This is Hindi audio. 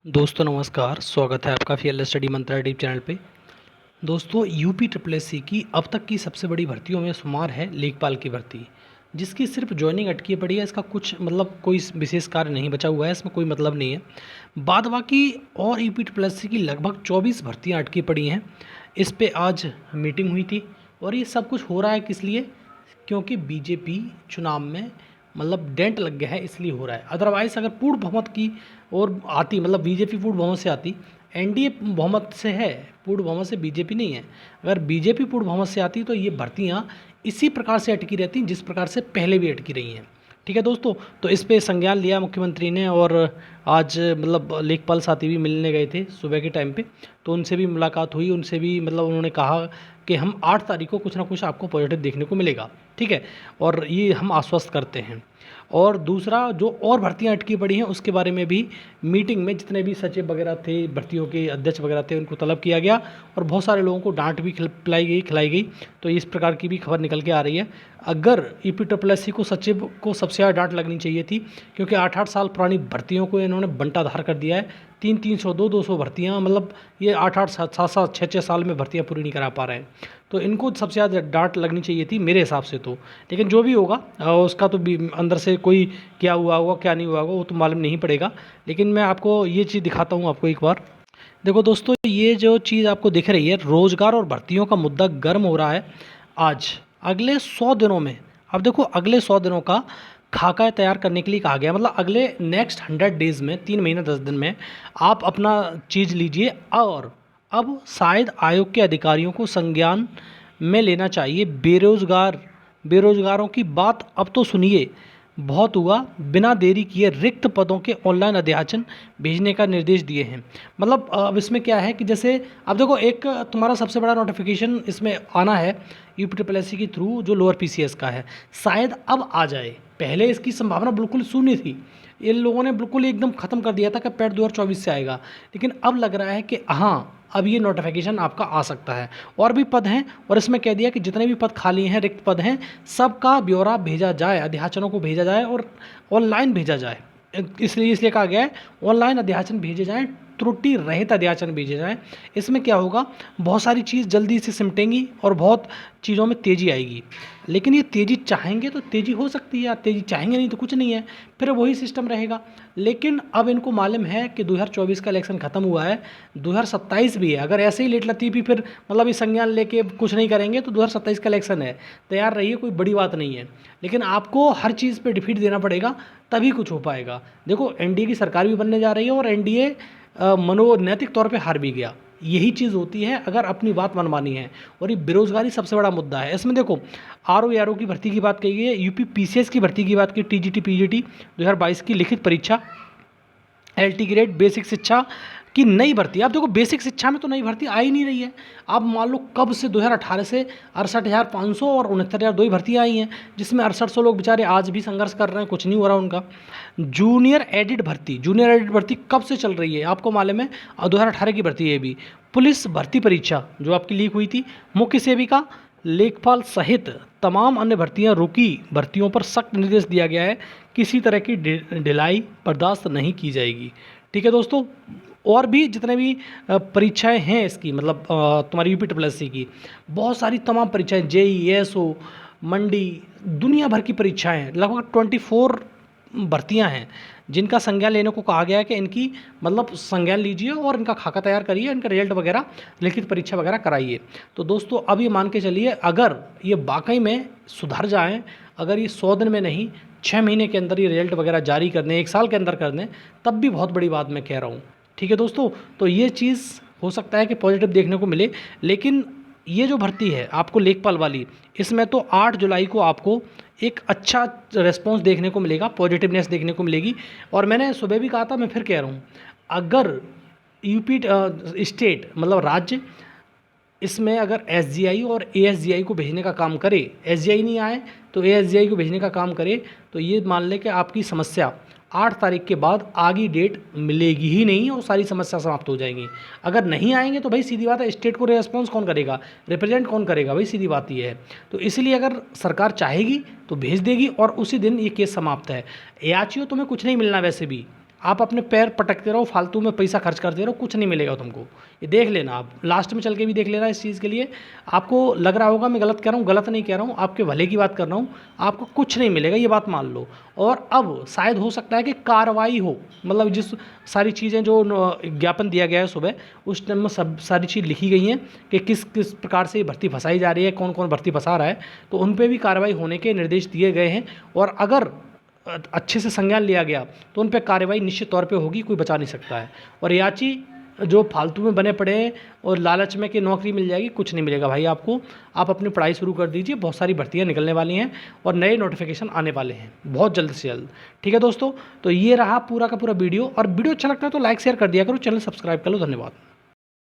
दोस्तों नमस्कार, स्वागत है आपका फीएलएस स्टडी मंत्रा यूट्यूब चैनल पे। दोस्तों यूपी ट्रिपल एस सी की अब तक की सबसे बड़ी भर्तियों में शुमार है लेखपाल की भर्ती, जिसकी सिर्फ ज्वाइनिंग अटकी पड़ी है। इसका कुछ मतलब कोई विशेष कार्य नहीं बचा हुआ है, इसमें कोई मतलब नहीं है। बाद बाकी और यूपी ट्रिपल एस सी की लगभग 24 भर्तियाँ अटकी पड़ी हैं। इस पे आज मीटिंग हुई थी और ये सब कुछ हो रहा है किस लिए? क्योंकि बीजेपी चुनाव में मतलब डेंट लग गया है, इसलिए हो रहा है। अदरवाइज़ अगर पूर्ण बहुमत की ओर आती, मतलब बीजेपी पूर्ण बहुमत से आती, एनडीए बहुमत से है, पूर्ण बहुमत से बीजेपी नहीं है। अगर बीजेपी पूर्ण बहुमत से आती तो ये भर्तियाँ इसी प्रकार से अटकी रहती जिस प्रकार से पहले भी अटकी रही हैं। ठीक है दोस्तों, तो इस पे संज्ञान लिया मुख्यमंत्री ने और आज मतलब लेखपाल साथी भी मिलने गए थे सुबह के टाइम पे, तो उनसे भी मुलाकात हुई। उनसे भी मतलब उन्होंने कहा कि हम 8 तारीख को कुछ ना कुछ आपको पॉजिटिव देखने को मिलेगा। ठीक है, और ये हम आश्वस्त करते हैं। और दूसरा, जो और भर्तियां अटकी पड़ी हैं उसके बारे में भी मीटिंग में जितने भी सचिव वगैरह थे, भर्तियों के अध्यक्ष वगैरह थे, उनको तलब किया गया और बहुत सारे लोगों को डांट भी खिलाई गई। तो इस प्रकार की भी खबर निकल के आ रही है। अगर ईपी ट्रिपल एस सी को सचिव को सबसे ज़्यादा डांट लगनी चाहिए थी, क्योंकि 8-8 साल पुरानी भर्तियों को इन्होंने बंटाधार कर दिया है। 300 200 भर्तियाँ, मतलब ये 8-8 7-7 6-6 साल में भर्तियाँ पूरी नहीं करा पा रहे हैं। तो इनको सबसे ज़्यादा डांट लगनी चाहिए थी मेरे हिसाब से तो। लेकिन जो भी होगा उसका तो भी अंदर से कोई क्या हुआ होगा क्या नहीं हुआ होगा वो तो मालूम नहीं पड़ेगा। लेकिन मैं आपको ये चीज़ दिखाता हूँ आपको एक बार। देखो दोस्तों, ये जो चीज़ आपको दिख रही है, रोज़गार और भर्तियों का मुद्दा गर्म हो रहा है आज। अगले 100 दिनों में, अब देखो अगले 100 दिनों का खाका तैयार करने के लिए कहा गया, मतलब अगले नेक्स्ट 100 डेज़ में, 3 महीने 10 दिन में आप अपना चीज़ लीजिए। और अब शायद आयोग के अधिकारियों को संज्ञान में लेना चाहिए। बेरोज़गारों की बात अब तो सुनिए, बहुत हुआ, बिना देरी किए रिक्त पदों के ऑनलाइन अध्याचन भेजने का निर्देश दिए हैं। मतलब अब इसमें क्या है कि जैसे अब देखो, एक तुम्हारा सबसे बड़ा नोटिफिकेशन इसमें आना है यूपी ट्रिपल एस सी के थ्रू, जो लोअर पीसीएस का है, शायद अब आ जाए। पहले इसकी संभावना बिल्कुल शून्य थी, इन लोगों ने बिल्कुल एकदम ख़त्म कर दिया था कि पैट 2024 से आएगा। लेकिन अब लग रहा है कि हाँ, अब ये नोटिफिकेशन आपका आ सकता है। और भी पद हैं, और इसमें कह दिया कि जितने भी पद खाली हैं, रिक्त पद हैं, सबका ब्यौरा भेजा जाए, अध्याचनों को भेजा जाए और ऑनलाइन भेजा जाए। इसलिए कहा गया है ऑनलाइन अध्याचन भेजे जाएँ, त्रुटि रहित अध्याचन भेजे जाएँ। इसमें क्या होगा, बहुत सारी चीज़ जल्दी से सिमटेंगी और बहुत चीज़ों में तेज़ी आएगी। लेकिन ये तेज़ी चाहेंगे तो तेज़ी हो सकती है, तेज़ी चाहेंगे नहीं तो कुछ नहीं है, फिर वही सिस्टम रहेगा। लेकिन अब इनको मालूम है कि 2024 का इलेक्शन ख़त्म हुआ है, 2027 भी है। अगर ऐसे ही लेट लतीफ़ी फिर मतलब ये संज्ञान लेके कुछ नहीं करेंगे तो 2027 का इलेक्शन है, तैयार रहिए, कोई बड़ी बात नहीं है। लेकिन आपको हर चीज़ पे डिफीट देना पड़ेगा, तभी कुछ हो पाएगा। देखो एनडीए की सरकार भी बनने जा रही है और एनडीए मनोनैतिक तौर पे हार भी गया। यही चीज़ होती है अगर अपनी बात मनमानी है। और ये बेरोज़गारी सबसे बड़ा मुद्दा है। इसमें देखो आरओ की भर्ती की बात कही गई है, यूपी पीसीएस की भर्ती की बात की, टीजीटी पीजीटी 2022 की लिखित परीक्षा, एलटी ग्रेड बेसिक शिक्षा की नई भर्ती। अब देखो बेसिक शिक्षा में तो नई भर्ती आ ही नहीं रही है। अब मान लो कब से 2018 से 68,500 और 69,000 दो ही भर्तियाँ आई हैं, जिसमें 6800 लोग बेचारे आज भी संघर्ष कर रहे हैं, कुछ नहीं हो रहा उनका। जूनियर एडिट भर्ती कब से चल रही है आपको मालूम है, 2018 की भर्ती है भी। पुलिस भर्ती परीक्षा जो आपकी लीक हुई थी, मुख्य सेविका, लेखपाल सहित तमाम अन्य भर्तियां रुकी। भर्तियों पर सख्त निर्देश दिया गया है, किसी तरह की ढिलाई बर्दाश्त नहीं की जाएगी। ठीक है दोस्तों, और भी जितने भी परीक्षाएं हैं इसकी, मतलब तुम्हारी यूपी ट्रिपल एस सी की बहुत सारी तमाम परीक्षाएं, जेई, एसओ, मंडी, दुनिया भर की परीक्षाएं हैं, लगभग 24 भर्तियां हैं जिनका संज्ञान लेने को कहा गया है कि इनकी मतलब संज्ञान लीजिए और इनका खाका तैयार करिए, इनका रिजल्ट वगैरह, लिखित परीक्षा वगैरह कराइए। तो दोस्तों अब ये मान के चलिए, अगर ये वाकई में सुधर जाएं, अगर ये 100 दिन में नहीं 6 महीने के अंदर ये रिजल्ट वगैरह जारी कर दें, 1 साल के अंदर कर दें, तब भी बहुत बड़ी बात मैं कह रहा हूँ। ठीक है दोस्तों, तो ये चीज़ हो सकता है कि पॉजिटिव देखने को मिले। लेकिन ये जो भर्ती है आपको लेखपाल वाली, इसमें तो 8 जुलाई को आपको एक अच्छा रिस्पॉन्स देखने को मिलेगा, पॉजिटिवनेस देखने को मिलेगी। और मैंने सुबह भी कहा था, मैं फिर कह रहा हूँ, अगर यूपी स्टेट मतलब राज्य इसमें अगर एसजीआई और एएसजीआई को भेजने का काम करे, एसजीआई नहीं आए तो एएसजीआई को भेजने का काम करे, तो ये मान ले कि आपकी समस्या 8 तारीख के बाद आगे डेट मिलेगी ही नहीं और सारी समस्या समाप्त हो जाएंगी। अगर नहीं आएंगे तो भाई सीधी बात है, स्टेट को रिस्पॉन्स कौन करेगा, रिप्रेजेंट कौन करेगा, भाई सीधी बात ये है। तो इसलिए अगर सरकार चाहेगी तो भेज देगी और उसी दिन ये केस समाप्त है। याचियो तुम्हें कुछ नहीं मिलना वैसे भी, आप अपने पैर पटकते रहो, फालतू में पैसा खर्च करते रहो, कुछ नहीं मिलेगा तुमको। ये देख लेना, आप लास्ट में चल के भी देख लेना इस चीज़ के लिए। आपको लग रहा होगा मैं गलत कह रहा हूँ, गलत नहीं कह रहा हूँ, आपके भले की बात कर रहा हूँ। आपको कुछ नहीं मिलेगा, ये बात मान लो। और अब शायद हो सकता है कि कार्रवाई हो, मतलब जिस सारी चीज़ें जो ज्ञापन दिया गया है सुबह, उस टाइम में सब सारी चीज़ लिखी गई हैं कि किस किस प्रकार से ये भर्ती फंसाई जा रही है, कौन कौन भर्ती फंसा रहा है, तो उन पर भी कार्रवाई होने के निर्देश दिए गए हैं। और अगर अच्छे से संज्ञान लिया गया तो उन पर कार्रवाई निश्चित तौर पे होगी, कोई बचा नहीं सकता है। और याची जो फालतू में बने पड़े हैं और लालच में कि नौकरी मिल जाएगी, कुछ नहीं मिलेगा भाई आपको। आप अपनी पढ़ाई शुरू कर दीजिए, बहुत सारी भर्तियां निकलने वाली हैं और नए नोटिफिकेशन आने वाले हैं बहुत जल्द से जल्द। ठीक है दोस्तों, तो ये रहा पूरा का पूरा वीडियो। और वीडियो अच्छा लगता है तो लाइक शेयर कर दिया करो, चैनल सब्सक्राइब कर लो। धन्यवाद।